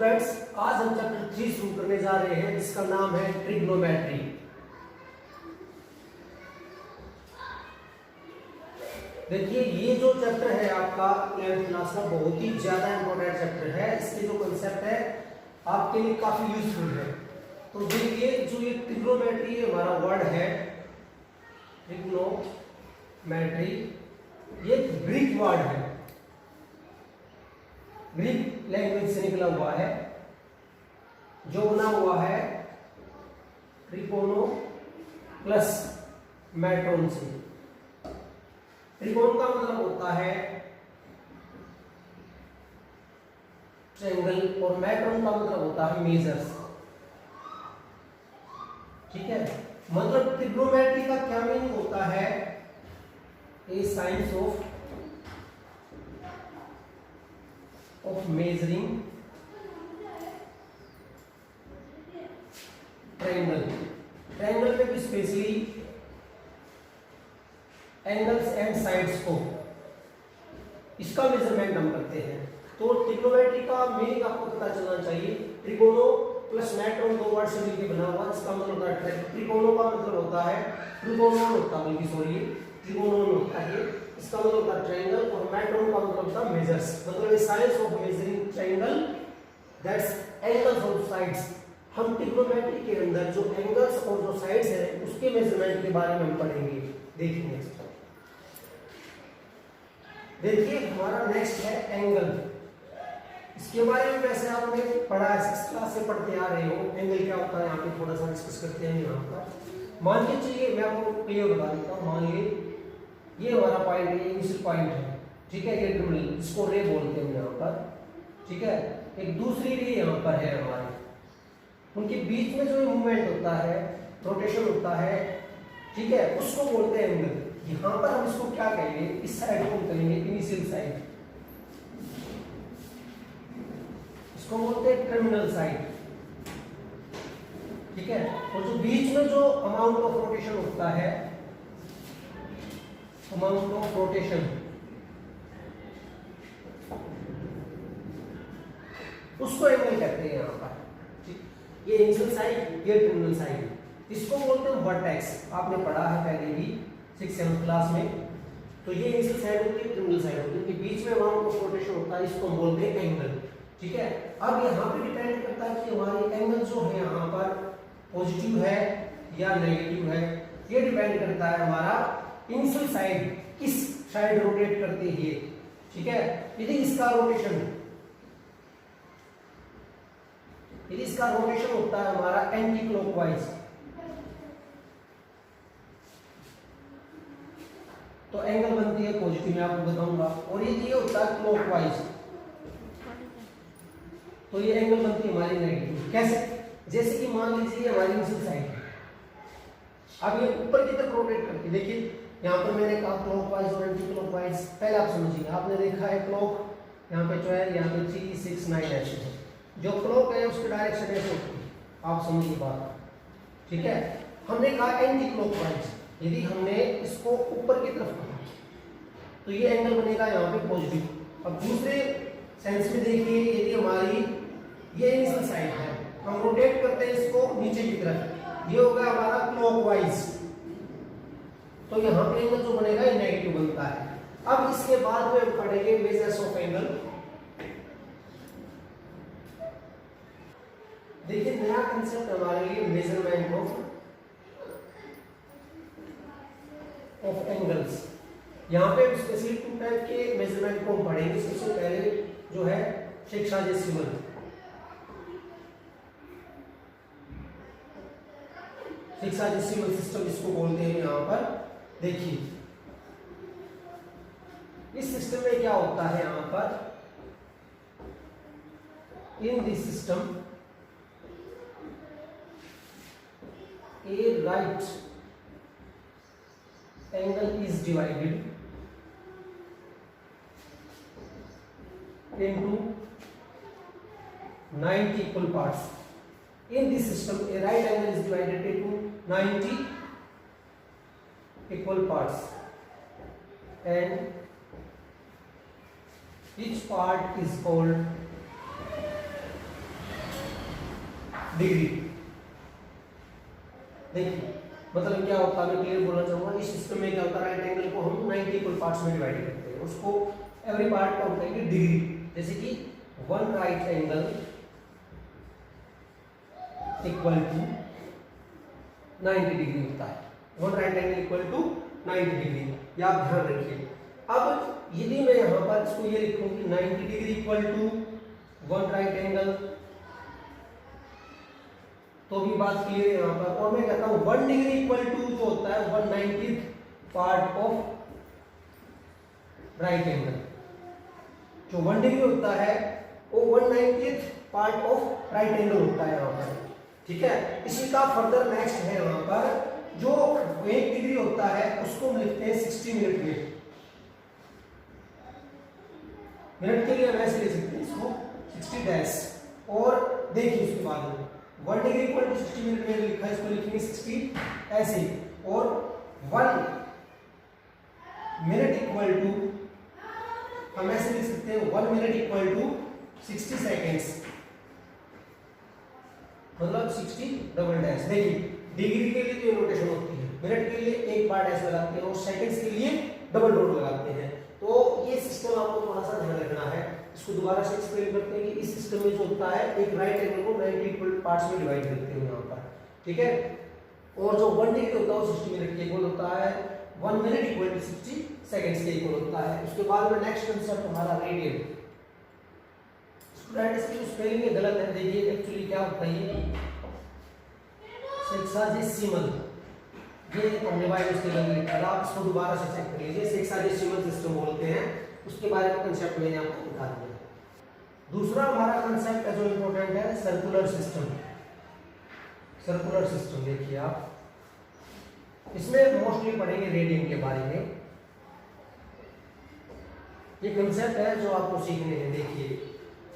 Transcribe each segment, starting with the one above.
Friends, आज हम chapter 3 शुरू करने जा रहे हैं जिसका नाम है ट्रिग्नोमेट्री। देखिए, ये जो चैप्टर है आपका 11th क्लास का बहुत ही ज्यादा इंपॉर्टेंट चैप्टर है। इसके जो कंसेप्ट है आपके लिए काफी यूजफुल है। तो देखिए, जो ये ट्रिग्नोमेट्री हमारा वर्ड है ट्रिग्नोमेट्री, ये ग्रीक वर्ड है, ग्रीक लैंग्वेज से निकला हुआ है, जो बना हुआ है ट्रिकोनो प्लस मैट्रोन से। त्रिकोण का मतलब होता है ट्रायंगल और मैट्रोन का मतलब होता है मेजर्स। ठीक है, मतलब ट्रिग्नोमेट्री का क्या मीनिंग होता है? ए साइंस ऑफ मेजरिंग ट्रायंगल में भी स्पेशली एंगल्स एंड साइड्स को, इसका मेजरमेंट हम करते हैं। तो ट्रिग्नोमेट्री का मीनिंग आपको पता चलना चाहिए। ट्रिकोनो प्लस मैट्रोन दो वर्ड से मिलकर बना हुआ, इसका मतलब होता है ट्रिकोनो का मतलब होता है ट्रिकोनोन होता है, बल्कि सॉरी ट्रिकोनोन होता है, इसका मतलब होता है ट्रायंगल, और मैट्रोन का मतलब होता है मेजर्स। मतलब ये science of measuring triangle that's angles of sides. हम ट्रिग्नोमेट्री के अंदर जो एंगल्स और जो साइड्स है उसके मेजरमेंट के बारे में हम पढ़ेंगे। देखिए देखिए हमारा नेक्स्ट है एंगल। इसके बारे में वैसे आपने पढ़ा है, 6th क्लास से पढ़ते आ रहे हो। एंगल क्या होता है यहाँ पे थोड़ा सा डिस्कस करते हैं। यहाँ पर मान के चलिए, मैं आपको क्लियर बता देता हूँ। मान लीजिए ये हमारा पॉइंट है, ये इनिशियल पॉइंट है, ठीक है, ये टर्मिनल, इसको रे बोलते हैं यहाँ पर, ठीक है। एक दूसरी रे यहाँ पर है हमारे, उनके बीच में जो मूवमेंट होता है, रोटेशन होता है, ठीक है, उसको बोलते हैं एंगल। यहां पर हम इसको क्या कहेंगे? इस साइड को कहेंगे इनिशियल साइड, इसको बोलते हैं टर्मिनल साइड, ठीक है। और जो बीच में जो अमाउंट ऑफ रोटेशन होता है, अमाउंट ऑफ रोटेशन, उसको एंगल कहते हैं यहाँ पर। ये इनिशियल साइड, ये टर्मिनल साइड, इसको बोलते हैं वर्टेक्स। आपने पढ़ा है पहले भी 6th 7th क्लास में। तो ये इनिशियल साइड होती है, टर्मिनल साइड होती है, बीच में अमाउंट ऑफ रोटेशन होता है, इसको बोलते हैं एंगल, ठीक है। अब यहाँ पे डिपेंड करता है कि हमारी एंगल जो है यहाँ पर पॉजिटिव है या नेगेटिव है। ये डिपेंड करता है हमारा इनिशियल साइड किस साइड रोटेट करती है, ठीक है। यदि इसका रोटेशन होता है हमारा एंटी क्लॉकवाइज, तो एंगल बनती है पॉजिटिव, मैं आपको बताऊंगा। और यदि ये होता है क्लॉकवाइज, तो ये एंगल बनती है हमारी नेगेटिव। कैसे? जैसे कि मान लीजिए हमारी इनिशियल साइड, अब ये ऊपर की तरफ रोटेट करती है। देखिए यहाँ पर मैंने कहा क्लॉकवाइज और एंटी क्लॉकवाइज। पहले आप समझिए, आपने देखा है क्लॉक यहाँ पे 12, यहाँ पे 3, 6, 9 ऐसे है। जो क्लॉक है उसकी डायरेक्शन ऐसे होती है, आप समझिए बात, ठीक है। हमने कहा एंटी क्लॉकवाइज, यदि हमने इसको ऊपर की तरफ कहा तो ये एंगल बनेगा यहाँ पे पॉजिटिव। अब दूसरे सेंस में देखिए, यदि हमारी ये इनिशियल साइड है, हम रोटेट करते हैं इसको नीचे की तरफ, ये होगा हमारा क्लॉकवाइज, तो यहाँ पे एंगल जो बनेगा ये नेगेटिव बनता है। अब इसके बाद में हम पढ़ेंगे मेजर्स ऑफ एंगल। देखिए नया कंसेप्ट हमारे लिए मेजरमेंट ऑफ एंगल्स। यहाँ पे स्पेशली 2 टाइप के मेजरमेंट को हम पढ़ेंगे। सबसे पहले जो है सेक्साडेसिमल, सेक्साडेसिमल सिस्टम इसको बोलते हैं यहाँ पर। देखिए इस सिस्टम में क्या होता है, यहाँ पर in this system a right angle is divided into 90 equal parts. In this system, a right angle is divided into 90 equal parts, and each part is called degree. देखिए मतलब क्या होता है, मैं क्लियर बोलना चाहूंगा, इस सिस्टम में क्या होता है, राइट एंगल को हम 90 इक्वल पार्ट्स में डिवाइड करते हैं, उसको एवरी पार्ट काउंट करेंगे डिग्री। जैसे कि one right angle equal to 90 degree होता है, one right angle equal to 90 degree, ये आप ध्यान रखिए। अब यदि मैं यहाँ पर इसको ये लिखूं कि 90 degree equal to one right angle, तो भी बात क्लियर है यहाँ पर। और मैं कहता हूँ 1 डिग्री इक्वल टू जो होता है 1/90 पार्ट ऑफ राइट एंगल, जो 1 डिग्री होता है वो 1/90 पार्ट ऑफ राइट एंगल होता है यहाँ पर, ठीक है। इसी का फर्दर नेक्स्ट है यहाँ पर, जो 1 डिग्री होता है उसको हम लिखते हैं 60 मिनट में। मिनट के लिए हम ऐसे लिख सकते हैं इसको 60 डैश। और देखिए उसके बाद 1 डिग्री इक्वल टू 60 मिनट में लिखा है, इसको लिखेंगे 60 ऐसे। और 1 मिनट इक्वल टू हम ऐसे लिख सकते हैं 1 मिनट इक्वल टू 60 सेकेंड्स, मतलब 60 डबल डैश। देखिए डिग्री के लिए तो नोटेशन होती है, मिनट के लिए एक बार डैश लगाते हैं और सेकंड्स के लिए डबल डॉट लगाते हैं। तो ये सिस्टम आपको थोड़ा सा ध्यान रखना है। इसको दोबारा से एक्सप्लेन करते हैं कि इस सिस्टम में जो होता है एक राइट एंगल को 90 इक्वल पार्ट्स में डिवाइड करते हैं यहाँ पर, ठीक है। और जो 1 डिग्री होता है वो 60 मिनट के इक्वल होता है, 1 मिनट इक्वल टू 60 सेकंड्स के इक्वल होता है। उसके बाद में नेक्स्ट कंसेप्ट हमारा रेडियन। स्टूडेंट इसकी जो स्पेलिंग है गलत है, देखिए एक्चुअली क्या होता है, सेक्साजेसिमल, ये हमने बाय मिस्टेक लिखा था, आप इसको दोबारा से चेक कर लीजिए। सेक्साजेसिमल सिस्टम बोलते हैं, उसके बारे में कंसेप्ट मैंने आपको बता दिया। दूसरा हमारा कंसेप्ट है जो इंपॉर्टेंट है, सर्कुलर सिस्टम। सर्कुलर सिस्टम देखिए आप, इसमें मोस्टली पढ़ेंगे रेडियन के बारे में। ये कंसेप्ट है जो आपको सीखने हैं। देखिए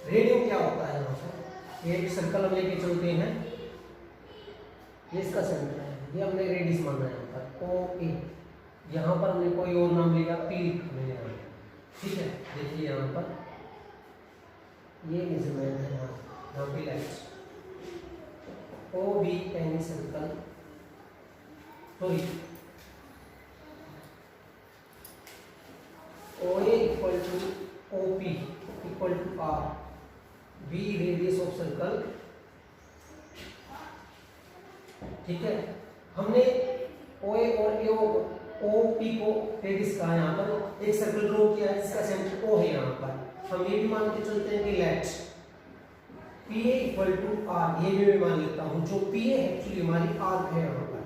रेडियन क्या होता है, यहाँ पर ये एक सर्कल हम लेके चलते हैं, ये इसका सेंटर है, ये हमने रेडियस माना है यहाँ पर ओ ए, यहाँ पर हमने कोई और नाम लिया पी लिखा है, ठीक है। देखिए यहाँ पर ये मेजरमेंट है, यहाँ पे let O be any circle, sorry O A equal to O P equal to R, be radius of circle, ठीक है। हमने ओ ए और ओ पी को रेडियस कहा, यहाँ पर एक सर्कल ड्रॉ किया है जिसका सेंटर ओ है यहाँ पर। हम ये भी मान के चलते हैं कि let P A equal to R, ये भी मैं मान लेता हूँ, जो पी ए एक्चुअली हमारी आर्क है यहाँ पर,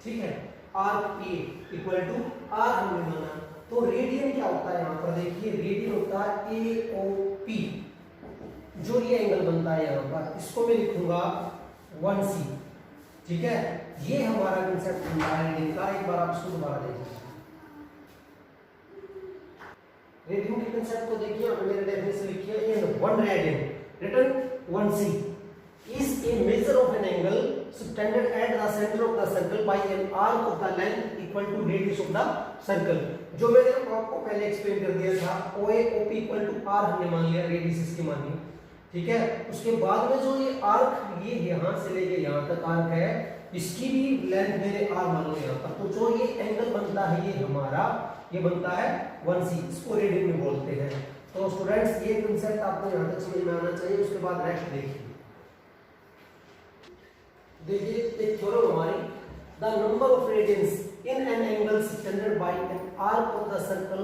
ठीक है। Arc P A equal to R हमने माना। तो रेडियन क्या होता है यहाँ पर, देखिए रेडियन होता है ए ओ पी, जो ये एंगल बनता है यहाँ पर, इसको मैं लिखूंगा 1c, ठीक है। ये हमारा कंसेप्ट बनता है रेडियन का। एक बार आप इसको दोबारा देखिए, रेडियन के कंसेप्ट को देखिए, मैंने डेफिनेशन लिखी है, ये 1 radian written 1c is a measure of an angle subtended at the center of the circle by an arc of the length equal to radius of the circle। जो मैंने आपको पहले एक्सप्लेन कर दिया था, OA OP equal to R हमने मान लिया, रेडियस इसकी मानी, ठीक है। उसके बाद में जो ये आर्क ये यहाँ से लेके यहाँ तक आर्क है, इसकी भी लेंथ मैंने R मान लो यहाँ पर। तो जो ये एंगल बनता है ये हमारा ये बनता है 1c, इसको रेडियन में बोलते हैं। तो स्टूडेंट्स ये कंसेप्ट आपको यहाँ तक समझ में आना चाहिए। उसके बाद नेक्स्ट देखिए एक थ्योरम हमारी, the number of radians in an angle subtended by an arc of the circle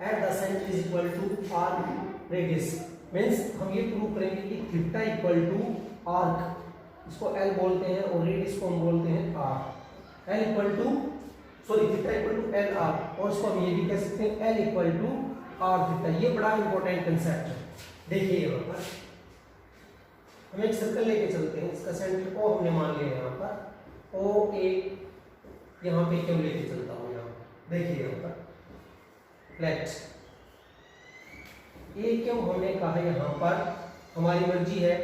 at the centre is equal to arc radius. Means हम ये प्रूव करेंगे कि थीटा इक्वल टू आर्क, इसको एल बोलते हैं और रेडियस को हम बोलते हैं R. L equal to sorry theta equal to L R, और इसको हम ये भी कह सकते हैं L equal to R theta. ये बड़ा इंपॉर्टेंट कंसेप्ट है। देखिए यहाँ पर हम एक सर्कल लेके चलते हैं, इसका सेंटर ओ हमने मान लिया यहाँ पर, ओ ए यहाँ पे क्यों लेके चलता हूँ, यहाँ देखिए यहाँ पर लेट ए क्यों हमने कहा यहाँ पर, हमारी मर्जी है,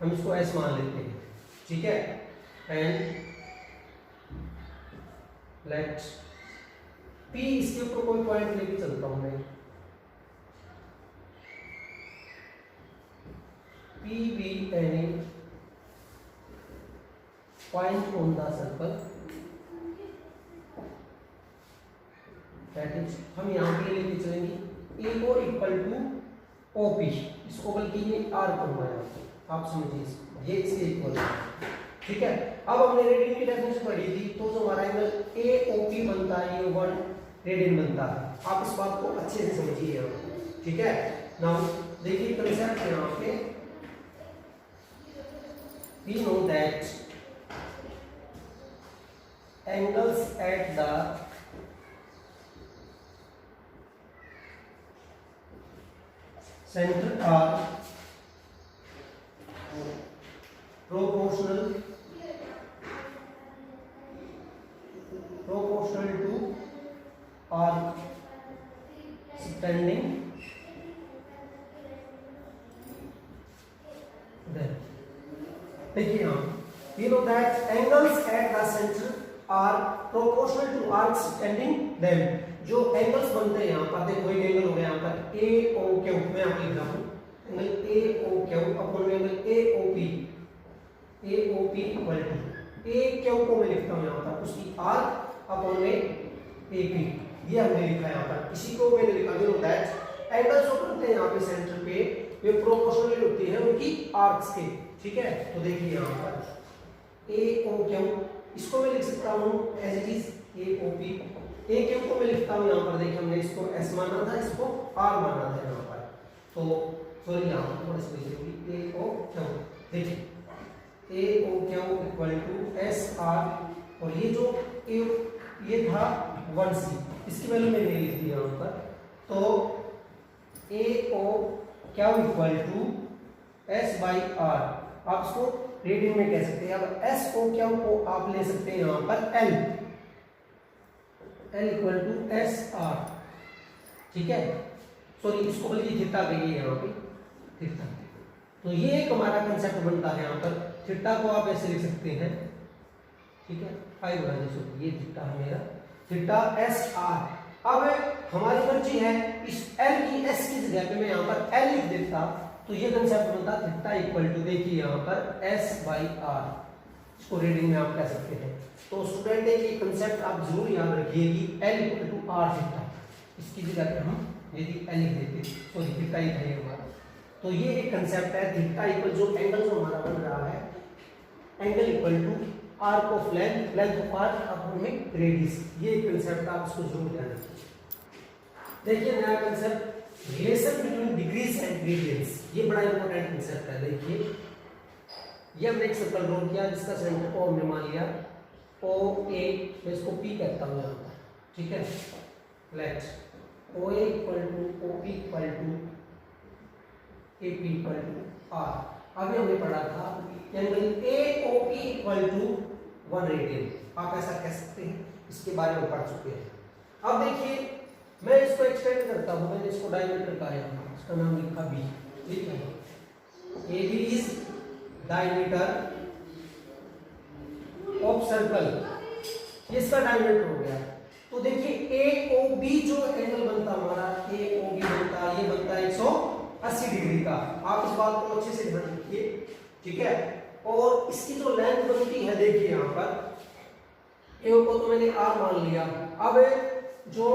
हम इसको एस मान लेते हैं, ठीक है। एंड लेट पी, इसके ऊपर कोई पॉइंट लेके चलता हूँ मैं, P be any point on the circle, that is हम यहाँ पे लेके चलेंगे ए को इक्वल टू OP, इसको बल्कि ये R कहूँगा यहाँ पे, आप समझिए इसको, ये इसके इक्वल है, ठीक है। अब हमने रेडियन की डेफिनेशन पढ़ी थी, तो जो हमारा एंगल AOP बनता है ये 1 रेडियन बनता है, आप इस बात को अच्छे से समझिए यहाँ पे, ठीक है। नाउ देखिए कंसेप्ट यहाँ पे, we know that angles at the center are proportional to arc standing there. देखिए हम we know that angles at the center are proportional to arcs standing them. जो एंगल्स बनते हैं यहाँ पर, देखो एक एंगल हो गया यहाँ पर AOQ, मैं आपको लिख रहा हूँ angle AOQ upon angle AOP equal to AQ को मैं लिखता हूँ यहाँ पर उसकी आर्क अपॉन में AP, ये हमने लिखा है यहाँ पर, इसी को मैंने लिखा वी नो दैट एंगल्स जो बनते हैं यहाँ पे सेंटर पे वे प्रोपोर्शनल होती है उनकी आर्क्स के, ठीक है। तो देखिए यहाँ पर AOQ, इसको मैं लिख सकता हूँ as it is AOP, AQ को मैं लिखता हूँ यहाँ पर, देखिए हमने इसको S माना था, इसको R माना था यहाँ पर, तो सॉरी यहाँ पर थोड़ा सा लिख देंगे AOQ, देखिए AOQ इक्वल टू SR, और ये जो ये था 1C, इसकी वैल्यू मैंने लिख दी यहाँ पर, तो AOQ इक्वल टू S/R, आप इसको रेडियन में कह सकते हैं। अब SOQ को आप ले सकते हैं यहाँ पर L इक्वल टू SR, ठीक है, सॉरी इसको बल्कि थीटा कहिए यहाँ पे, थीटा। तो ये एक हमारा कंसेप्ट बनता है यहाँ पर, थीटा को आप ऐसे लिख सकते हैं, ठीक है, 5 बना दीजिए, ये थीटा है मेरा, थीटा SR। अब हमारी मर्जी है इस L की S की जगह पे मैं यहाँ पर L लिख देता, तो ये कंसेप्ट बनता थीटा इक्वल टू, देखिए यहाँ पर S/R, इसको रेडियन में आप कह सकते हैं। तो स्टूडेंट है ये कंसेप्ट आप जरूर याद रखिए कि L equal to R theta, इसकी जगह पे हम यदि L लिख देते, तो थीटा ही था ये हमारा। तो ये एक कंसेप्ट है थीटा इक्वल, जो एंगल जो हमारा बन रहा है angle equal to arc of length, length of arc upon में रेडियस, ये एक कंसेप्ट आप इसको जरूर ध्यान रखिए। देखिए नया concept relation between degrees and radians, ये बड़ा इंपॉर्टेंट कंसेप्ट है। देखिए ये हमने एक सर्कल ड्रॉ किया जिसका सेंटर को हमने मान लिया OA, मैं इसको P कहता हूँ यहाँ पर, ठीक है। Let OA equal to OP equal to AP equal to R। अभी हमने पढ़ा था angle AOP equal to 1 radian, आप ऐसा कह सकते हैं, इसके बारे में पढ़ चुके हैं। अब देखिए मैं इसको एक्सटेंड करता हूँ, मैंने इसको डायमीटर कहा है, इसका नाम लिखा B, ठीक है। AB is diameter of circle, इसका डायमीटर हो गया। तो देखिए AOB जो एंगल बनता हमारा, AOB बनता, ये बनता है 180 डिग्री का, आप इस बात को अच्छे से ध्यान रखिए, ठीक है। और इसकी जो लेंथ बनती है, देखिए यहाँ पर AO को तो मैंने R मान लिया, अब जो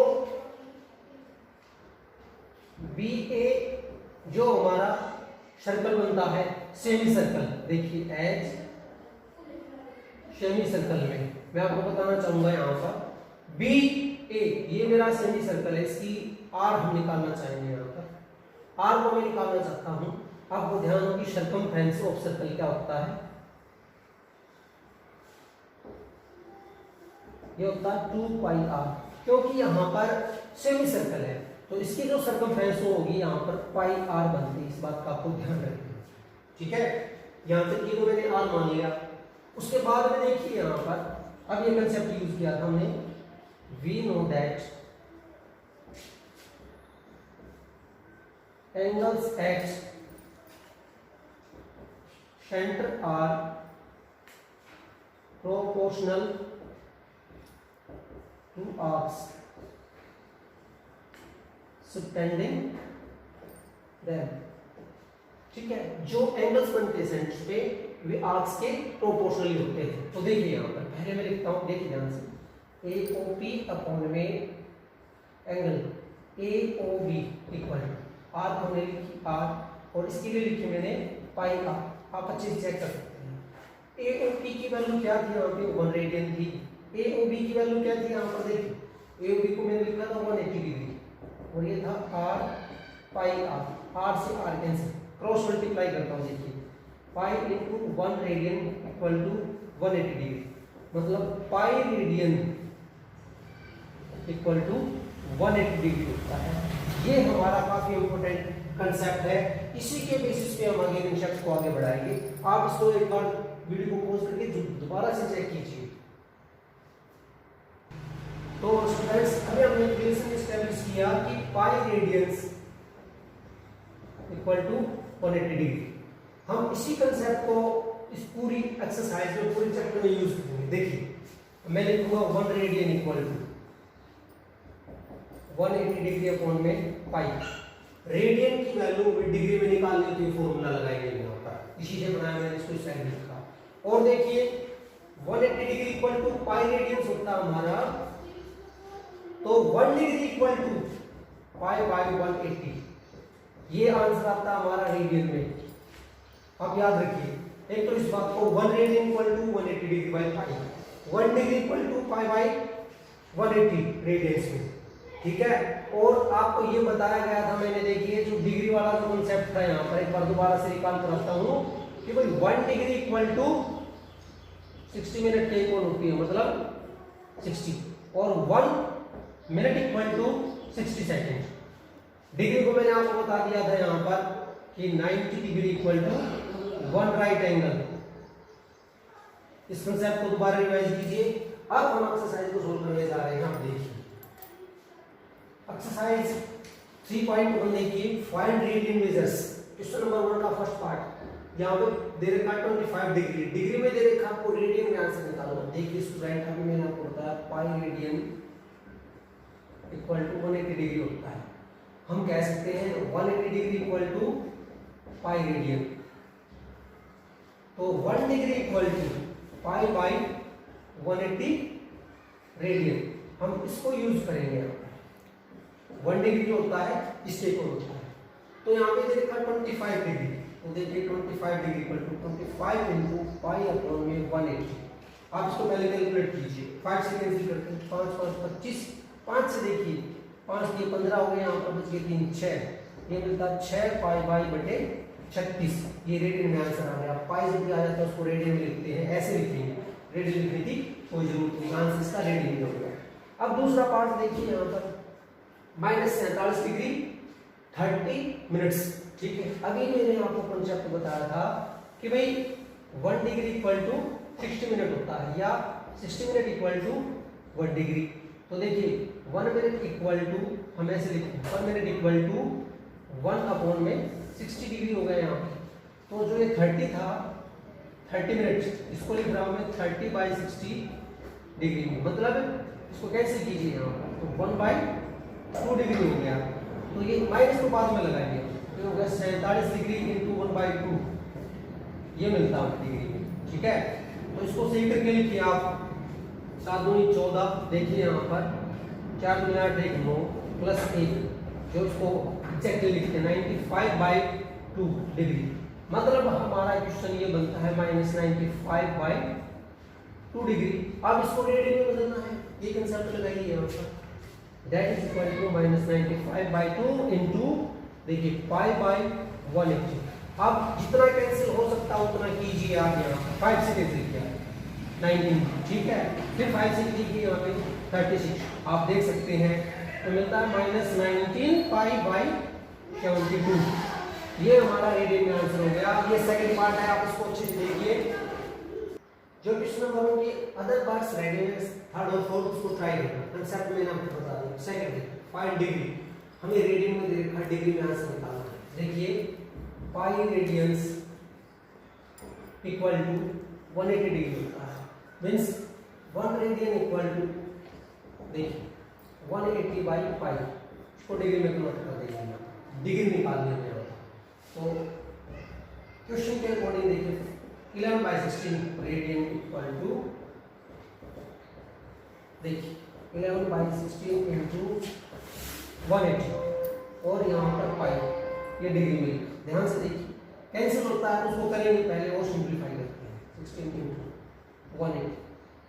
BA जो हमारा सर्कल बनता है सेमी सर्कल, देखिए एज सेमी सर्कल में मैं आपको बताना चाहूंगा यहाँ पर BA ये मेरा सेमी सर्कल है, इसकी R हम निकालना चाहेंगे, यहाँ पर R को मैं निकालना चाहता हूँ। आपको ध्यान हो कि सर्कमफ्रेंस ऑफ सर्कल क्या होता है, ये होता है 2πr, क्योंकि यहाँ पर सेमी सर्कल है तो इसकी जो सर्कमफ्रेंस होगी यहाँ पर πr बनती है, इस बात का आपको ध्यान रखना, ठीक है। यहाँ तक कि तो मैंने R मान लिया, उसके बाद में देखिए यहाँ पर अब ये कंसेप्ट यूज किया था हमने, we know that angles at center are proportional to arcs subtending them, ठीक है, जो एंगल्स बनते हैं सेंटर्स पे वे आर्क्स के प्रोपोर्शनली होते हैं। तो देखिए यहाँ पर पहले मैं लिखता हूँ, देखिए ध्यान से, AOP अपॉन में एंगल AOB इक्वल आर हमने लिखी आर, और इसके लिए लिखी मैंने पाई आर, आप अच्छे से चेक कर सकते हैं। AOP की वैल्यू क्या थी यहाँ पे 1 रेडियन थी, AOB की वैल्यू क्या थी यहाँ पर देखिए, AOB को मैंने लिखा था 180 डिग्री, और ये था आर पाई आर, आर से आर कैंसिल, क्रॉस मल्टीप्लाई करता हूँ, देखिए pi into 1 radian equal to 180 degree, मतलब pi radian equal to 180 degree होता है। ये हमारा काफी इंपॉर्टेंट कंसेप्ट है, इसी के बेसिस पे हम आगे इन शब्द को आगे बढ़ाएंगे। आप इसको एक बार वीडियो को पॉज करके दोबारा से चेक कीजिए। तो स्टूडेंट्स अभी हमने रिलेशन एस्टैब्लिश किया कि pi radians equal to 180 degree. हम इसी कंसेप्ट को इस पूरी एक्सरसाइज में, पूरे चैप्टर में यूज करेंगे। देखिए मैं लिखूंगा 1 radian equal to 180 degree upon में पाई। रेडियन की वैल्यू डिग्री में निकालनी होती है, फॉर्मूला लगाएंगे यहाँ पर, इसी से बनाया मैंने इसको इस लाइन लिखा। और देखिए 180 degree equal to pi radians होता है हमारा, तो 1 degree equal to pi by 180, ये आंसर आता है हमारा रेडियन में। अब याद रखिए एक तो इस बात को 1 radian equal to 180 degree by pi, 1 degree equal to pi by 180 radians में, ठीक है। और आपको ये बताया गया था मैंने, देखिए जो डिग्री वाला जो कॉन्सेप्ट था यहाँ पर, एक बार दोबारा से रिकॉल कराता हूँ कि भाई 1 डिग्री इक्वल टू 60 मिनट के इक्वल होती है, मतलब 60, और 1 minute equal to 60 second. Degree को मैंने आपको बता दिया था यहाँ पर कि 90 degree equal to 1 right angle. इस कंसेप्ट को दोबारा रिवाइज कीजिए। अब हम एक्सरसाइज को सोल्व करने जा रहे हैं। आप देखिए एक्सरसाइज 3.1 देखिए, find radian measures. Question number 1 का फर्स्ट पार्ट, यहाँ पे दे रखा 25 डिग्री, डिग्री में दे रखा आपको रेडियन में आंसर निकालना। देखिए स्टूडेंट अभी मैंने आपको बताया pi radian equal to 180 degree होता है। हम कह सकते हैं 180 degree equal to pi radian, तो 1 degree equal to pi by 180 radian. हम इसको यूज करेंगे। 1 डिग्री जो होता है इसके इक्वल होता है, तो यहाँ पे देखा 25 डिग्री, तो देखिए 25 degree equal to 25 into pi upon में 180। आप इसको पहले कैलकुलेट कीजिए, 5 से कैंसिल करते हैं, 5 5 25, 5 से देखिए 5 ये 15 हो गए, यहाँ पर बच गए 3 6, ये मिलता है 6 पाई बाई बटे 36। ये रेडियन में आंसर आ गया। पाई जब भी आ जाता है उसको रेडियन में लिखते हैं, ऐसे लिखेंगे, रेडियन लिखने की कोई जरूरत नहीं, आंसर इसका रेडियन में हो गया। अब दूसरा पार्ट देखिए यहाँ पर -47 डिग्री 30 मिनट्स, ठीक है। अभी मैंने आपको कॉन्सेप्ट बताया था कि भाई 1 डिग्री इक्वल टू 60 मिनट होता है, या 60 मिनट इक्वल टू 1 डिग्री। तो देखिए 1 मिनट इक्वल टू, हम ऐसे लिखते हैं 1 मिनट इक्वल टू 1 अपॉन में 60 डिग्री हो गया यहाँ पे। तो जो ये 30 था 30 मिनट, इसको लिख रहा हूँ मैं 30 बाई 60 डिग्री में, मतलब इसको कैसे कीजिए यहाँ पर, तो 1/2 डिग्री हो गया। तो ये माइनस को बाद में लगाएंगे, तो हो गया 47 डिग्री इंटू 1/2, ये मिलता है डिग्री में, ठीक है। तो इसको सही करके लिखिए आप, 7 दूनी 14, देखिए यहाँ पर 4 दूनी 8 1 9 प्लस 1, जो इसको एग्जैक्टली लिखते हैं 95/2 डिग्री। मतलब हमारा क्वेश्चन ये बनता है -95/2 डिग्री। अब इसको रेडियन में बदलना है, ये कंसेप्ट लगाइए यहाँ पर, that is equal to -95/2 into देखिए पाई बाई 180। अब जितना कैंसिल हो सकता है उतना कीजिए आप। यहाँ 5 से कैंसिल किया 19, ठीक है, फिर 5 से कीजिए यहाँ पे 36, आप देख सकते हैं, तो मिलता है -19 पाई बाई 72। ये हमारा रेडियन में आंसर हो गया। ये सेकंड पार्ट है, आप इसको अच्छे से देखिए। जो क्वेश्चन नंबर 1 के अदर पार्ट्स रेडियन में थर्ड और फोर्थ उसको ट्राई करना, कंसेप्ट मैंने आपको बता दिया। सेकंड 5 डिग्री, हमें रेडियन में दे रखा डिग्री में आंसर निकालना है। देखिए pi radians equal to 180 degree होता है, मींस 1 रेडियन इक्वल टू देखिए 180 बाई पाई, इसको डिग्री में कन्वर्ट कर देंगे, डिग्री निकालने में। तो क्वेश्चन के अकॉर्डिंग देखिए 11/16 रेडियन इक्वल टू, देखिए 11/16 इंटू 180 और यहाँ पर पाई, ये डिग्री में। ध्यान से देखिए कैंसिल होता है, उसको करेंगे पहले और सिंप्लीफाई करते हैं। 16 इंटू 180,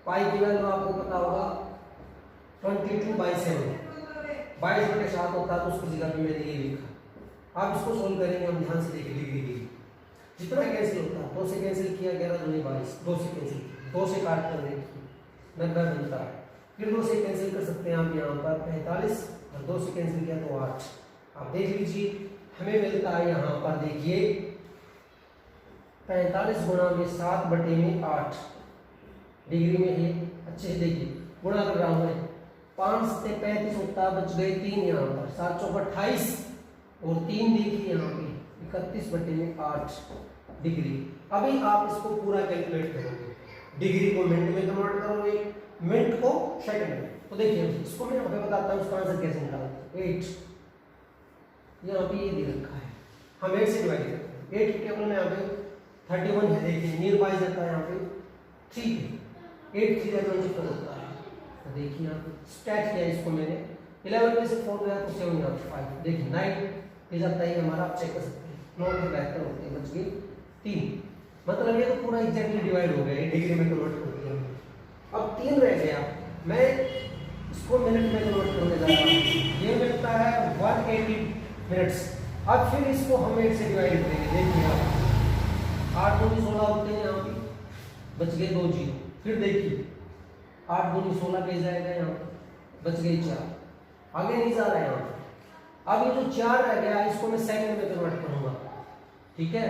पाई की वैल्यू आपको पता होगा 22/7, 22/7 होता है, तो उसकी जगह पे मैंने ये लिखा। आप इसको सोल्व करेंगे, हम ध्यान से देखिए डिग्री की जितना कैंसिल होता है, 2 से कैंसिल किया 11 दूनी 22, 2 से कैंसिल, 2 से काट कर देखिए 90 बनता है। फिर 2 से कैंसिल कर सकते हैं आप यहाँ पर 45, और 2 से कैंसिल किया तो 8। आप देख लीजिए हमें मिलता है यहाँ पर देखिए 45 गुणा में 7/8 डिग्री में है। अच्छे से देखिए गुणा कर रहा हूँ मैं, 5 से 35 होता, बच गए 3 यहाँ पर, 7 चौक 28 और 3 देखिए यहाँ पे 31/8 डिग्री। अभी आप इसको पूरा कैलकुलेट करोगे, डिग्री को मिनट में कन्वर्ट करोगे, मिनट को सेकंड में। तो देखिए इसको मैं यहाँ पे बताता हूँ उसका आंसर कैसे निकालते हैं। 8 यहाँ पे ये दे रखा है, हम 8 से डिवाइड करते हैं। 8 टेबल में यहाँ पे 31 है, देखिए नियर बाय जाता है यहाँ पे 3 है, 8 3 24 होता है। तो देखिए यहाँ पे स्टैट किया इसको मैंने, 11 में से 4 गया तो 7 यहाँ पे 5, देखिए 9 ये जाता है हमारा, आप चेक कर सकते हैं। 9 के बेहतर होते हैं, बच गए 3, मतलब ये तो पूरा एग्जैक्टली डिवाइड हो गया, डिग्री में कन्वर्ट कर दिया। अब 3 रह गया, मैं इसको मिनट में कन्वर्ट करने जा रहा हूँ। ये मिलता है 180 मिनट्स। अब फिर इसको हम 8 से डिवाइड करेंगे, देखिए आप 8 दूनी 16 होते हैं यहाँ पे, बच गए 2 जीरो। फिर देखिए 8 दूनी 16 पे जाएगा यहाँ पे, बच गए 4, आगे नहीं जा रहा है यहाँ पे। अब ये जो 4 रह गया इसको मैं सेकंड में कन्वर्ट करूंगा, ठीक है,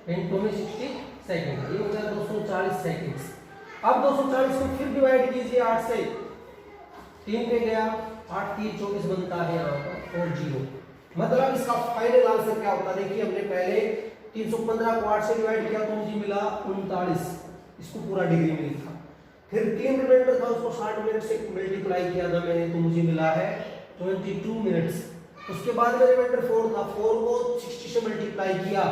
इनटू में 60 सेकंड, ये हो गया 240 सेकंड्स। अब 240 को फिर डिवाइड कीजिए 8 से, 3 पे गया, 8 3 24 बनता है यहाँ पर, और 0। मतलब इसका फाइनल आंसर क्या होता है, देखिए हमने पहले 315 को 8 से डिवाइड किया तो मुझे मिला 39, इसको पूरा डिग्री में लिखा। फिर 3 रिमाइंडर था, उसको 60 मिनट से मल्टीप्लाई किया था मैंने, तो मुझे मिला है 22 मिनट्स। उसके बाद में रिमाइंडर 4 था, 4 को 60 से मल्टीप्लाई किया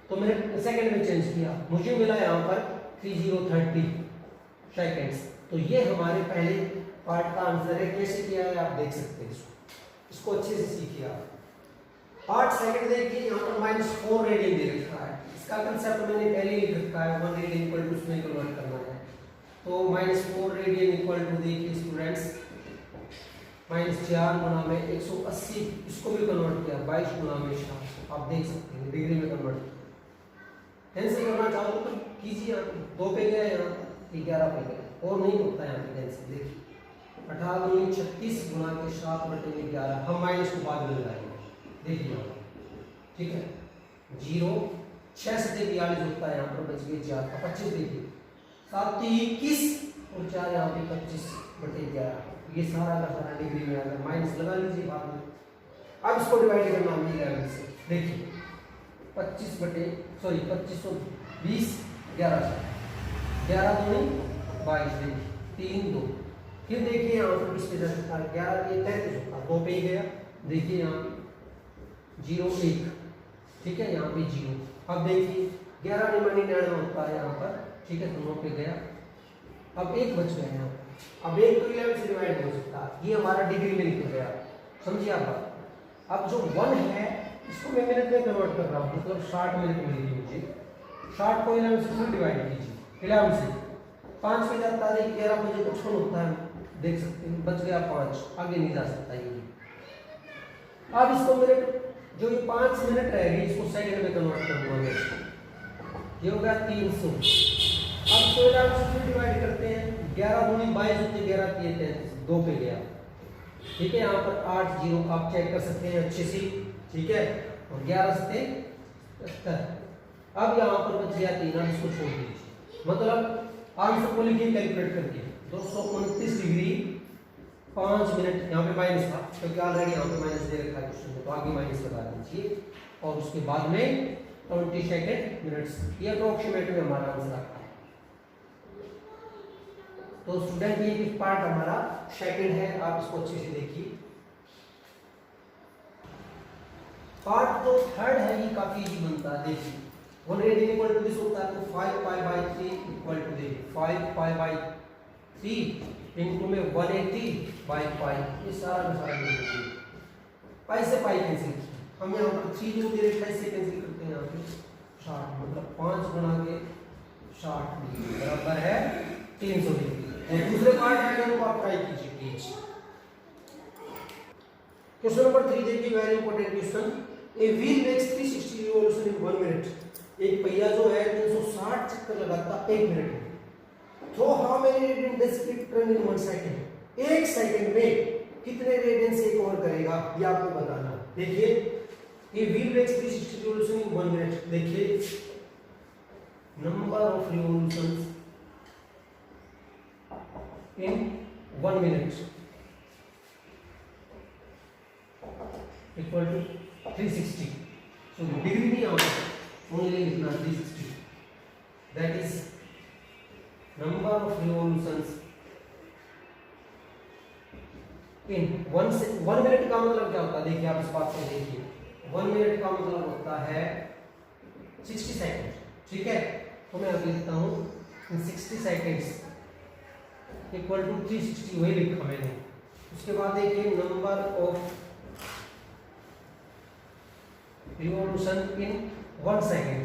तो मैंने सेकंड में चेंज किया, मुझे मिला यहाँ पर 3030 सेकंड्स। तो ये हमारे पहले पार्ट का आंसर है। कैसे किया है आप देख सकते हैं, इसको अच्छे से सीखिए आप। 8 सेकंड देखिए यहाँ पर -4 रेडियन दे रखा है, इसका कंसेप्ट मैंने पहले ही लिख रखा है, 1 रेडियन इक्वल टू उसमें कन्वर्ट करना है। तो -4 रेडियन इक्वल टू देखिए स्टूडेंट्स -4 गुणा में 180, इसको भी कन्वर्ट किया 22 गुणा में 7, आप देख सकते हैं डिग्री में कन्वर्ट किया। कैंसिल करना चाहो तो कीजिए, 2 पे गया यहाँ 11 पे गया, और नहीं होता यहाँ पे कैंसिल। देखिए 18 36 गुणा के 7/11, हम माइनस को बाद में लगाएंगे, देखिए ठीक है, 0 6 से 42 होता है यहाँ पर, बच गए 4 का 25, देखिए 7 21 और 4 यहाँ पे 25/11, ये सारा का सारा डिग्री में आकर माइनस लगा लीजिए बाद में। अब इसको डिवाइड करना है 11 से, देखिए 25 20 11 11 दूनी 22, देखिए 3 2, फिर देखिए यहाँ पर किस पे जा सकता है, 11 ये 33 होता है, 2 पे गया, देखिए यहाँ पे 0 1, ठीक है, यहाँ पे 0। अब देखिए 11 99 होता है यहाँ पर, ठीक है, तो 9 पे गया, अब 1 बच गया यहाँ पर। अब 1 तो 11 से डिवाइड हो सकता है, ये हमारा डिग्री में निकल गया, समझिए आप बात। अब जो 1 है इसको मैं मिनट में कन्वर्ट कर रहा हूँ, मतलब 60 मिनट मिलेगी मुझे। 60 को 11 से डिवाइड कीजिए, 11 से 5 पे जाता है, 11 बजे 55 होता है, देख सकते हैं, बच गया 5, आगे नहीं जा सकता ये। अब इसको मिनट, जो ये 5 मिनट रह गई इसको सेकंड में कन्वर्ट करूंगा मैं, ये हो गया 300। अब 16 से डिवाइड करते हैं, 11 दूनी 22 होते, 11 3 33, 2 पे गया, ठीक है, यहाँ पर 8 0 आप चेक कर सकते हैं अच्छे से, ठीक है, और 11 से 70। अब यहाँ पर बच गया 3, अब इसको छोड़ दीजिए, मतलब आंसर को लिखिए कैलकुलेट करके 229 डिग्री 5 मिनट, यहाँ पे माइनस था क्योंकि ऑलरेडी यहाँ पे माइनस दे रखा है क्वेश्चन में, तो आगे माइनस लगा दीजिए, और उसके बाद में 20 सेकेंड मिनट्स, ये अप्रोक्सीमेट में हमारा आंसर आता है। तो स्टूडेंट ये किस पार्ट हमारा सेकंड है, आप इसको अच्छे से देखिए। पार्ट जो थर्ड है ये काफी इजी बनता है, देखिए 1 रेडियन इक्वल टू दिस होता है, तो 5 पाई बाई 3 इक्वल टू देखिए 5 पाई बाई 3 इनटू में 180 बाई पाई, ये सारा का सारा देखिए पाई से पाई कैंसिल, हम यहाँ पर 3 जो दे रहे से कैंसिल करते हैं यहाँ पे 60, मतलब 5 गुणा के 60 डिग्री बराबर है 300 डिग्री। और दूसरे पार्ट डायग्राम को आप ट्राई कीजिए प्लीज। क्वेश्चन नंबर 3 देखिए, very important question. A wheel makes 360 revolution in 1 minute. एक पहिया जो है 360 चक्कर लगाता 1 मिनट में। Throw how many radian does it turn in 1 second. 1 second में कितने रेडियन से कवर करेगा ये आपको बताना। देखिए a wheel makes 360 revolution in 1 minute, देखिए number of revolutions in 1 minute equal to 360. So degree नहीं आएगा, only लिखना 360. That is number of revolutions in 1 minute का मतलब क्या होता है, देखिए आप इस बात को देखिए 1 मिनट का मतलब होता है 60 सेकंड, ठीक है। तो मैं अब लिखता हूँ in 60 seconds इक्वल टू 360, वही लिखा मैंने। उसके बाद देखिए number of revolution in 1 second,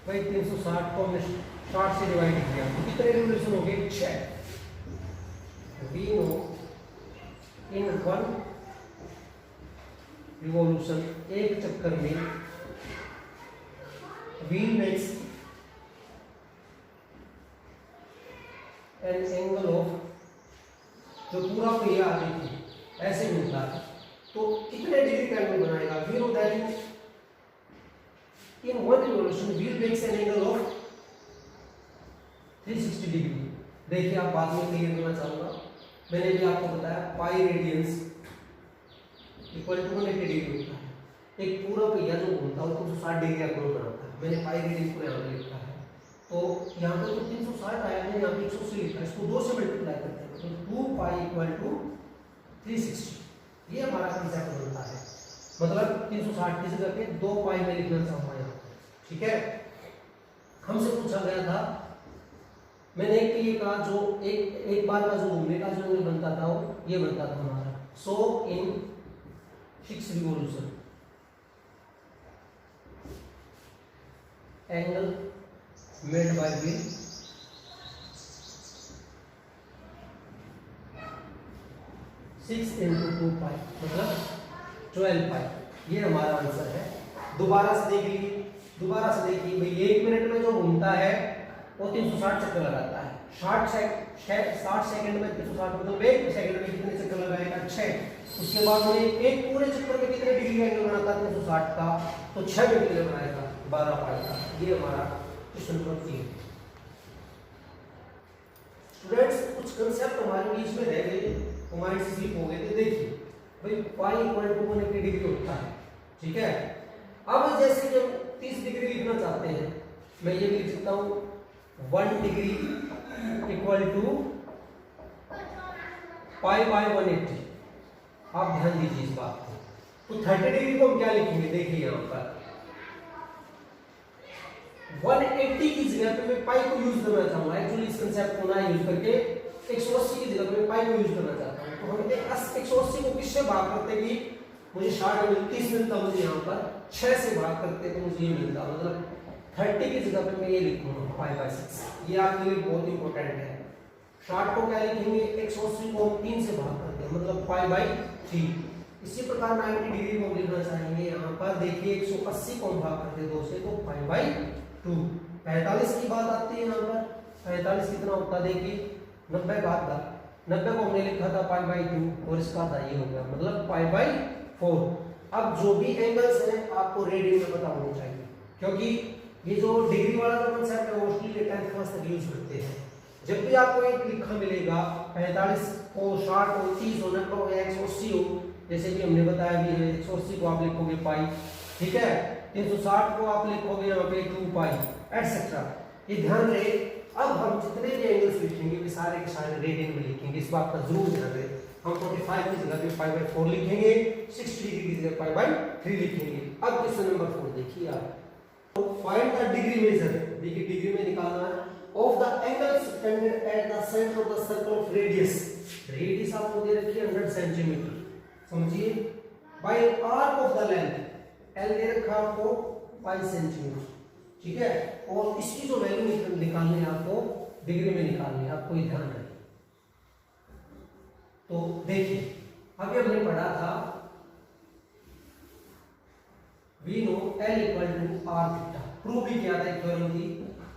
भाई 360 को हमने 60 से डिवाइड किया तो कितने रिवॉल्यूशन हो गए 6। वी नो इन 1 रिवॉल्यूशन, एक चक्कर में wheel makes an angle of, जो पूरा पहिया देखिए ऐसे मिलता है तो कितने डिग्री का एंगल बनाएगा। We know that in 1 revolution wheel makes an angle of 360 degree. देखिए आप बाद में क्लियर करना चाहूंगा, मैंने भी आपको बताया pi radians equal to 180 degree होता है। एक पूरा पहिया जो घूमता है उसको 60 डिग्री का कोण बनाता है। मैंने पाई रेडियंस को यहाँ पे लिखा है, तो यहाँ पे तो 360 आया है, यहाँ पे 180 लिखा है, इसको 2 से मल्टीप्लाई करते हैं तो 2 पाई इक्वल टू 360, ये हमारा कंसेप्ट बनता है। मतलब 360 की जगह पे 2 पाई में लिखना चाहूंगा यहाँ, ठीक है। हमसे पूछा गया था, मैंने एक ये कहा जो एक बार का जो घूमने का जो एंगल बनता था वो ये बनता था हमारा। सो इन 6 revolution angle made by wheel 6 into 2 पाई मतलब 12 पाई, ये हमारा आंसर है। दोबारा से देख लीजिए, दोबारा से देखिए भाई 1 मिनट में जो घूमता है वो 360 चक्कर लगाता है। 60 सेकंड में 360 मतलब 1 सेकंड में कितने चक्कर लगाएगा 6। उसके बाद में एक पूरे चक्कर में कितने डिग्री का एंगल बनाता है 360 का, तो 6 डिग्री बनाएगा 12 पाई का। ये हमारा क्वेश्चन नंबर 3। स्टूडेंट्स कुछ कंसेप्ट हमारे बीच में रह गए, हमारे से स्लिप हो गए थे। देखिए भाई पाई इक्वल टू 180 डिग्री होता है, ठीक है। अब जैसे कि हम 30 डिग्री लिखना चाहते हैं, मैं ये भी लिख सकता हूँ 1 degree equal to pi by 180। आप ध्यान दीजिए इस बात को। तो 30 डिग्री को हम क्या लिखेंगे, देखिए यहाँ पर 180 की जगह पे मैं पाई को यूज करना चाहूंगा। एक्चुअली इस कंसेप्ट को ना यूज करके 180 की जगह पे मैं पाई को यूज करना चाहता हूं। तो हम 180 को किससे भाग करते कि मुझे 60 में 30 मिलता, मुझे यहाँ पर 6 से भाग करते तो मुझे ये मिलता। मतलब 30 की जगह पे मैं ये लिखूंगा पाई बाय 6। ये आपके लिए बहुत इंपॉर्टेंट है। 60 को क्या लिखेंगे, 180 को 3 से भाग करते हैं मतलब पाई बाय 3। इसी प्रकार 90 डिग्री को लिखना चाहेंगे, यहाँ पर देखिए 180 को भाग करते हैं 2 से तो पाई बाय 2। 45 की बात आती है यहाँ पर, 45 कितना होता है देखिए 90 का आधा, 90 को हमने लिखा था पाई बाय 2 और इसका आधा ये हो गया मतलब पाई बाय 4। अब जो भी एंगल्स हैं आपको रेडियन में पता होना चाहिए, क्योंकि ये जो डिग्री वाला जो कंसेप्ट है मोस्टली 10th क्लास तक यूज करते हैं। जब भी आपको एक लिखा मिलेगा 45 को 60 हो 30 हो 90 हो 180 हो, जैसे कि हमने बताया भी है 180 को आप लिखोगे पाई, ठीक है, 360 को आप लिखोगे यहाँ पे 2 पाई एटसेट्रा। ये ध्यान रहे, अब हम जितने भी एंगल्स लिखेंगे वे सारे के सारे रेडियन में लिखेंगे, इस बात का जरूर ध्यान रहे। हम 45 की जगह पे पाई बाय 4 लिखेंगे, 60 डिग्री की जगह पाई बाय 3 लिखेंगे। अब क्वेश्चन नंबर 4 देखिए आप, फाइंड द डिग्री मेजर, देखिए डिग्री में निकालना है, of the angle suspended at the centre of the circle of radius. Radius आपको दे रखी है 100 सेंटीमीटर, समझिए, by arc of the length, L दे रखा आपको 5 सेंटीमीटर, ठीक है। और इसकी जो वैल्यू निकालनी है आपको डिग्री में निकालनी है, आपको ये ध्यान रखना। तो देखिए अभी हमने पढ़ा था we know L equal to R theta, prove भी किया था एक थ्योरम थी,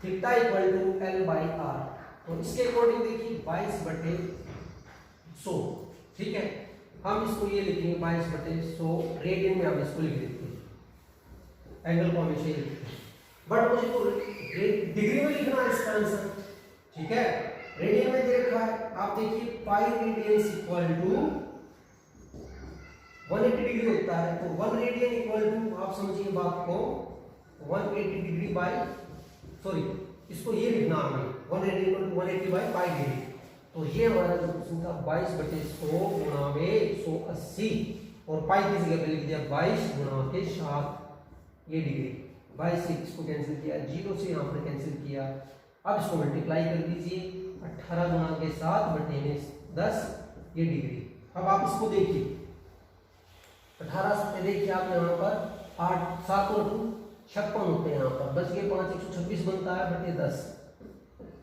theta equal to L by R. तो इसके अकॉर्डिंग देखिए 22/100, ठीक है। हम इसको ये लिखेंगे 22/100, रेडियन में हम इसको लिख देते हैं, एंगल को हमेशा लिखते हैं, बट मुझे तो डिग्री में लिखना है इसका आंसर, ठीक है। रेडियन में दे रखा है, आप देखिए pi radian equal to 180 degree होता है, तो 1 रेडियन इक्वल टू, आप समझिए बात को, 180 डिग्री बाई, सॉरी इसको ये लिखना हमें 1 radian equal to 180 by pi degree. तो ये हमारा जो क्वेश्चन था 22/100 गुणा में 180, और पाई की जगह पे लिख दिया 22 गुणा के 7 ये डिग्री, 22 से इसको कैंसिल किया, 0 से यहाँ पर कैंसिल किया। अब इसको मल्टीप्लाई कर दीजिए, 18 गुणा के 7/10 ये डिग्री। अब आप इसको देखिए 18 से देखिए आप यहाँ पर 8 7 और 2 56 होते हैं, यहाँ पर बच गए 5, 126 बनता है बटे 10।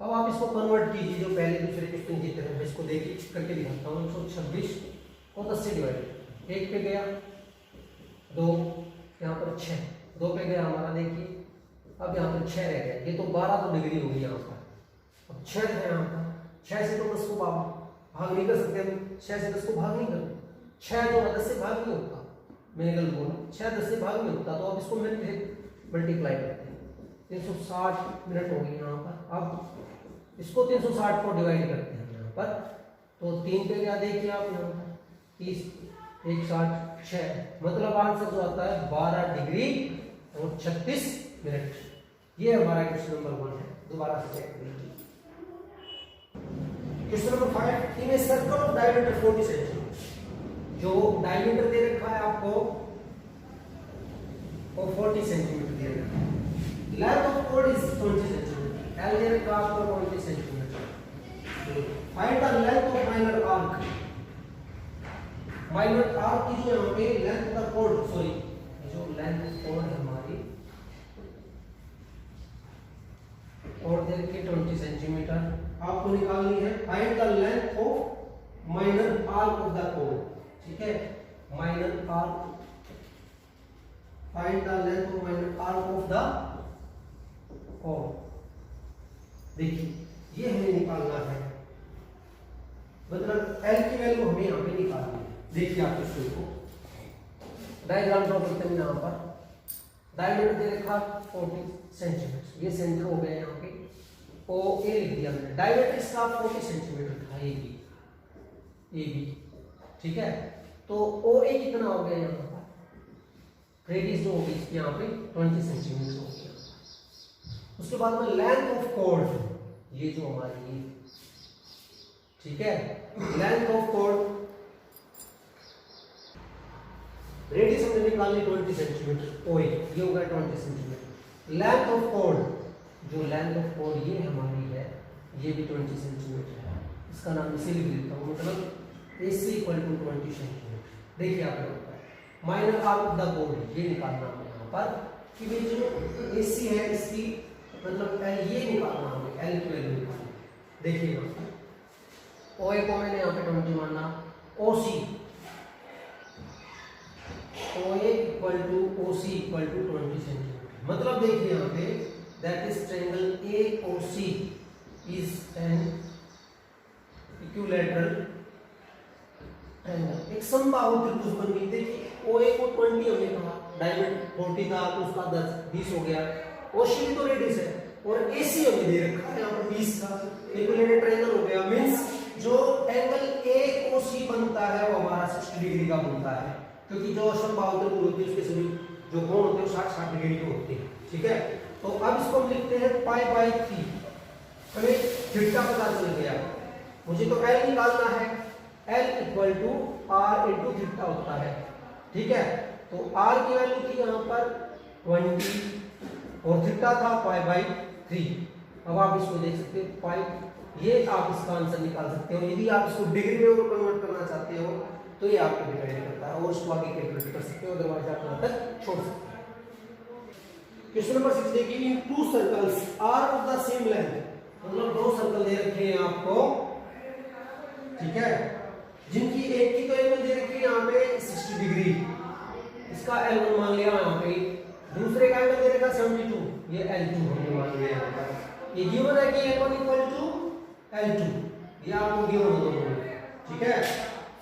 अब आप इसको कन्वर्ट कीजिए जो पहले दूसरे क्वेश्चन की तरह, इसको देखिए करके दिखाता हूँ। 126 को 10 से डिवाइड, 1 पे गया 2, यहाँ पर 6, 2 पे गया हमारा, देखिए अब यहाँ पर 6 रह गया, ये तो 12 तो डिग्री होगी यहाँ पर। अब 6 है यहाँ पर, 6 से तो 10 को भाग नहीं कर सकते हम, 6 से 10 को भाग नहीं करते, 6 जो 10 से भाग नहीं होता, मैंने गलत बोला, 6 10 से भाग नहीं होता। तो अब इसको मल्टीप्लाई करते हैं, 360 मिनट हो गई यहाँ पर। अब इसको 360 को डिवाइड करते हैं यहाँ पर, तो 3 पे क्या देखिए आप यहाँ पर 30, 1 60 6, मतलब आंसर जो आता है 12 डिग्री और 36 मिनट। ये हमारा क्वेश्चन नंबर 1 है, दोबारा से चेक कर लीजिए। Question number 5, in a circle of diameter 40 centimetre, जो डायमीटर दे रखा है आपको वो 40 सेंटीमीटर दे रखा है, लेंथ ऑफ कोड इज 20 सेंटीमीटर, एल दे रखा है आपको 20 centimetre. Find the length of minor arc, minor arc की जो यहाँ पे लेंथ ऑफ कोड, सॉरी जो लेंथ ऑफ कोड है हमारी, और दे रखी 20 सेंटीमीटर, आपको निकालनी है। Find the length of minor arc of the code, ठीक है, minor arc, find the length of minor arc of the code. देखिए ये हमें निकालना है, मतलब L की वैल्यू हमें यहाँ पे निकालनी है। देखिए आप इसको डायग्राम ड्रॉ करते हैं, यहाँ पर डायमीटर दे रखा 40 सेंटीमीटर, ये सेंटर हो गया यहाँ पे, ओ ए लिख दिया हमने, डायमीटर इसका 40 सेंटीमीटर था, ए बी, ठीक है। तो ओ ए कितना हो गया यहाँ पर, रेडियस जो होगी इसकी यहाँ पे 20 सेंटीमीटर हो गया। उसके बाद में लेंथ ऑफ कॉर्ड, ये जो हमारी, ठीक है, लेंथ ऑफ कॉर्ड, रेडियस हमने निकालनी 20 सेंटीमीटर, ओ ए ये हो गया 20 सेंटीमीटर। लेंथ ऑफ कॉर्ड, जो लेंथ ऑफ कॉर्ड ये हमारी है, ये भी 20 सेंटीमीटर है, इसका नाम इसे लिख देता हूँ, मतलब AC इक्वल टू 20 सेंटीमीटर। देखिए आप लोग minor arc of the code ये निकालना हमें यहाँ पर, कि भाई जो AC है इसकी मतलब L ये निकालना हमें, L की वैल्यू निकालनी। देखिए OA को मैंने यहाँ पे 20 माना, OC OA equal to OC equal to 20 centimetre, मतलब देखिए यहाँ पे that is triangle AOC is an equilateral triangle, एक समबाहु त्रिभुज बन गई। देखिए OA को 20 हमने कहा, डायमीटर 40 था तो उसका 20 हो गया, OC भी तो रेडियस है, और AC हमें दे रखा है यहाँ पर 20 का, इक्विलैटरल ट्रायंगल हो गया। मींस जो एंगल AOC बनता है वो हमारा 60 डिग्री का बनता है, क्योंकि जो समबाहु त्रिभुज होती है उसके सभी जो कोण होते हैं 60 डिग्री के होते हैं, ठीक है। तो अब इसको हम लिखते हैं π/3, हमें थीटा पता चल गया, मुझे तो L निकालना है, L equal to R into theta होता है, ठीक है। तो R की वैल्यू थी यहाँ पर 20, और थीटा था π/3। अब आप इसको देख सकते हो पाई, ये आप इसका आंसर निकाल सकते हो। यदि आप इसको डिग्री में कन्वर्ट करना चाहते हो तो ये आपको डिपेंड करता है, और उसको आगे कैलकुलेट कर सकते हो, अदरवाइज आप यहाँ तक छोड़ सकते हो। क्वेश्चन नंबर 6 देखिए, in two circles are of the same length, मतलब दो सर्कल दे रखे हैं आपको, ठीक है, जिनकी एक की तो एंगल दे रखी है यहाँ पे 60 डिग्री, इसका L1 मान लिया यहाँ पे, दूसरे का एंगल दे रखा 72, ये L2 हमने मान लिया यहाँ पर। ये गिवन है कि L1 इक्वल टू L2, ये आपको गिवन होगा, ठीक है।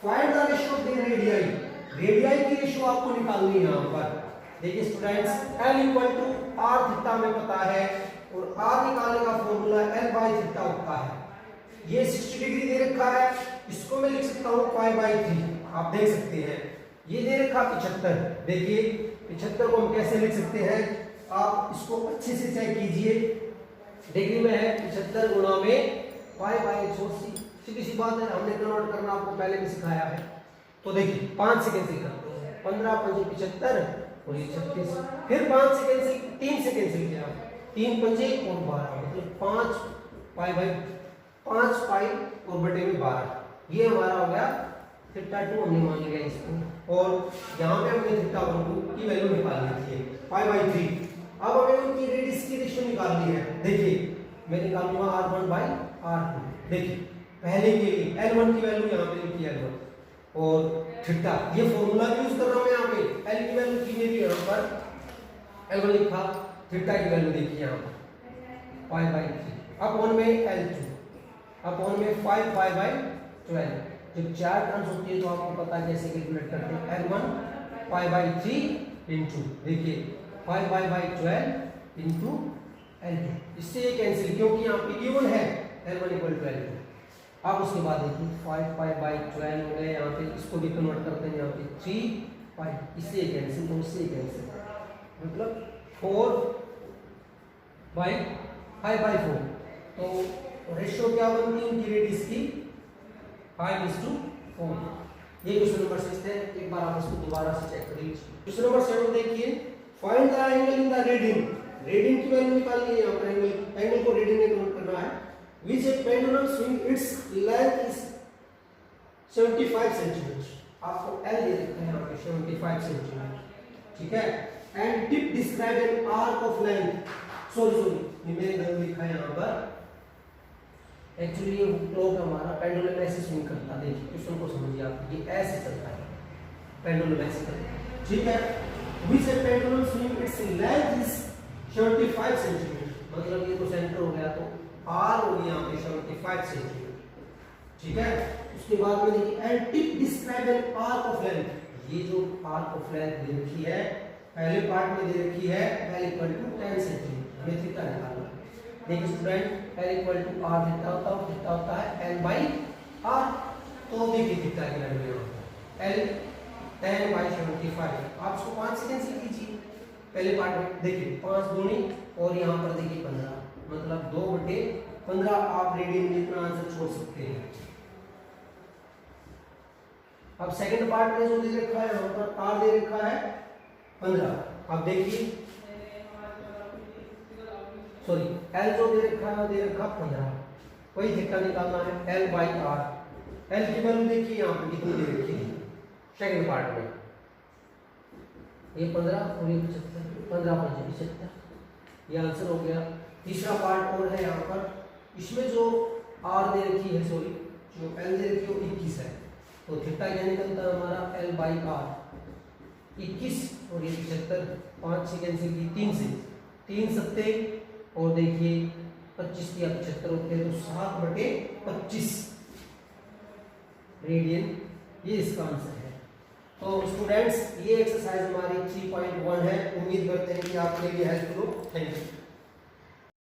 Find the ratio of the radii, radii की रेशियो आपको निकालनी है यहाँ पर। देखिए students, L equal to R theta में पता है, और R निकालने का फॉर्मूला L/थीटा होता है। ये 60 डिग्री दे रखा है, इसको मैं लिख सकता हूँ π/3, आप देख सकते हैं। ये दे रखा 75, देखिए 75 को हम कैसे लिख सकते हैं, आप इसको अच्छे से चेक कीजिए, डिग्री में है 75 गुणा में π/4, सीधी सी बात है, हमने कन्वर्ट करना आपको पहले भी सिखाया है। तो देखिए 5 से कैंसिल करते हैं, 15 5 75 और ये 36, फिर 5 से कैंसिल, 3 से कैंसिल किया, 3 5 और 12, मतलब 5 पाई और बटे में 12, ये हमारा हो गया θ2, हमने मान लिया इसको, और यहाँ पे हमने θ1 की वैल्यू निकालनी थी π/3। अब हमें उनकी रेडियस की रेशियो निकालनी है। देखिए मैं निकालूंगा R1/R2, देखिए पहले के लिए L1 की वैल्यू यहाँ पे लिखी L1, और थीटा, ये फॉर्मूला यूज कर रहा हूं यहाँ पे, L की वैल्यू की मेरी यहाँ पर L1 लिखा, थीटा की वैल्यू देखिए यहाँ पर π/3 अपॉन में L2 अपॉन में 5 π/12। जब 4 टर्म्स होती है तो आपको पता है कैसे कैलकुलेट करते हैं, L1 π/3 इनटू, देखिए 5 π/12 इनटू L2, इससे ये कैंसिल, क्योंकि यहाँ पे गिवन है L1 इक्वल टू L2। अब उसके बाद देखिए 5 π/12 हो गए, यहाँ पे इसको भी कन्वर्ट करते हैं, यहाँ पे 3 पाई, इससे कैंसिल तो इससे कैंसिल, मतलब 4/5/4। तो रेशियो क्या बनती है उनकी रेडियस की, 5:4। ये क्वेश्चन नंबर 6 है, एक बार आप इसको दोबारा से चेक कर लीजिए। क्वेश्चन नंबर 7 देखिए, find the angle in the radian, radian की वैल्यू निकालनी है, यहाँ पर एंगल को रेडियन में कन्वर्ट करना है। Which a pendulum swing its length is 75 centimetre, आपको L दे रखा है यहाँ पे 75 सेंटीमीटर, ठीक है। And tip describe N arc of length, sorry ये मैंने गलत लिखा है यहाँ पर, एक्चुअली ये क्लॉक हमारा पेंडुलम ऐसे स्विंग करता है, देखिए क्वेश्चन को समझिए आप, ये ऐसे चलता है, पेंडुलम ऐसे करता है, ठीक है। Which a pendulum swing its length is 75 centimetre, मतलब ये तो सेंटर हो गया, तो R हो गया यहाँ पे 75 सेंटीमीटर, ठीक है। उसके बाद में देखिए and tip describe N arc of length, ये जो आर्क ऑफ लेंथ दे रखी है पहले पार्ट में दे रखी है L इक्वल टू 10 सेंटीमीटर, ये थीटा निकालना है। देखिए student L equal to R theta होता है L/R, तो देखिए थीटा की वैल्यू L 10/75, आप इसको 5 से कैंसिल कीजिए, पहले पार्ट में देखिए 5 दूनी और यहाँ पर देखिए 15, मतलब 2/15 आप रेडियन में इतना आंसर छोड़ सकते हैं। अब सेकंड पार्ट में जो दे रखा है वहां पर R दे रखा है 15, अब देखिए सॉरी L जो दे रखा है दे रखा 15, वही थीटा निकालना है L/R। L की वैल्यू देखिए यहाँ पे कितनी दे रखी है सेकंड पार्ट में, ये 15 और ये 75, 15/75, ये आंसर हो गया। तीसरा पार्ट और है यहाँ पर, इसमें जो R दे रखी है सॉरी जो L दे रखी है वो 21 है, तो थीटा क्या निकलता है हमारा L/R 21 और ये 75, 5 से कैंसिल की 3 से, 3 सत्ते और देखिए 25 की 75 होते हैं, तो 7/25 रेडियन, ये इसका आंसर है। तो स्टूडेंट्स ये एक्सरसाइज हमारी 3.1 है, उम्मीद करते हैं कि आपके लिए हेल्पफुल हो। Thank you.